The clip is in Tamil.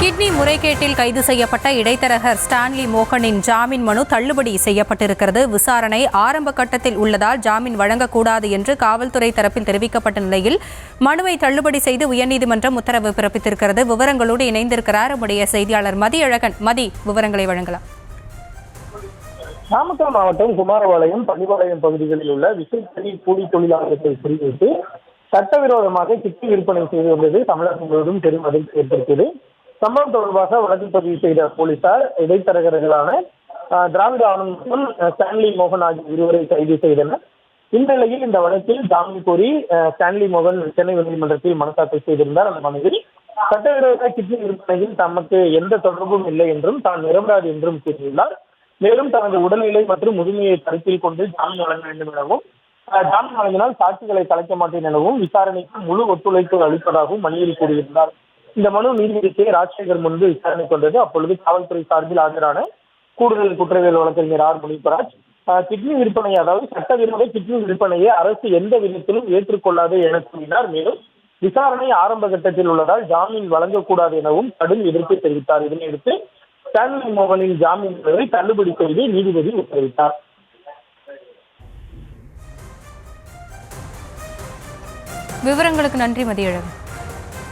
கிட்னி முறைகேட்டில் கைது செய்யப்பட்ட இடைத்தரகர் ஸ்டான்லி மோகனின் ஜாமீன் மனு தள்ளுபடி செய்யப்பட்டிருக்கிறது. விசாரணை ஆரம்ப கட்டத்தில் உள்ளதால் ஜாமீன் வழங்கக்கூடாது என்று காவல்துறை தரப்பில் தெரிவிக்கப்பட்ட நிலையில் மனுவை தள்ளுபடி செய்து உயர்நீதிமன்றம் உத்தரவு பிறப்பித்திருக்கிறது. விவரங்களோடு இணைந்திருக்கிறார் நம்முடைய செய்தியாளர் மதியழகன். விவரங்களை வழங்கலாம். நாமக்கல் மாவட்டம் குமாரபாளையம் பள்ளிப்பாளையம் பகுதிகளில் உள்ள விசைத்தறி கூலி தொழிலாளர்களை குறிவைத்து சட்டவிரோதமாக கிட்னி விற்பனை செய்து வந்தது தமிழகம் முழுவதும் பெரும் அதிர்ச்சி ஏற்படுத்தியது. சம்பவம் தொடர்பாக வழக்கு பதிவு செய்த போலீசார் இடைத்தரகர்களான திராவிட ஆனந்தம், ஸ்டான்லி மோகன் ஆகிய இருவரை கைது செய்தனர். இந்நிலையில் இந்த வழக்கில் ஜாமீன் கோரி ஸ்டான்லி மோகன் சென்னை உயர்நீதிமன்றத்தில் மனு தாக்கல் செய்திருந்தார். அந்த மனுவில் சட்டவிரோத கிட்னி விற்பனையில் தமக்கு எந்த தொடர்பும் இல்லை என்றும் தான் நிரபராதி என்றும் கூறியுள்ளார். மேலும் தனது உடல்நிலை மற்றும் முதுமையை கருத்தில் கொண்டு ஜாமீன் வழங்க வேண்டும் எனவும், ஜாமீன் வழங்கினால் சாட்சிகளை கலைக்க மாட்டேன் எனவும் விசாரணைக்கு முழு ஒத்துழைப்பு அளிப்பதாகவும் மனுவில் கூறியிருந்தார். இந்த மனு நீதிபதி கே ராஜசேகர் முன்பு விசாரணை கொண்டது. அப்பொழுது காவல்துறை சார்பில் ஆஜரான கூடுதல் குற்றவியல் வழக்கறிஞர் ஆர் முனிப்பராஜ் கிட்னி விற்பனை, அதாவது சட்டவிரோத கிட்னி விற்பனையை அரசு எந்த விதத்திலும் ஏற்றுக்கொள்ளாது என கூறினார். மேலும் விசாரணை ஆரம்ப கட்டத்தில் உள்ளதால் ஜாமீன் வழங்கக்கூடாது எனவும் கடும் எதிர்ப்பு தெரிவித்தார். இதனையடுத்து ஸ்டான்லி மோகனின் ஜாமீன் தள்ளுபடி செய்து நீதிபதி உத்தரவிட்டார். விவரங்களுக்கு நன்றி மதியழகன்.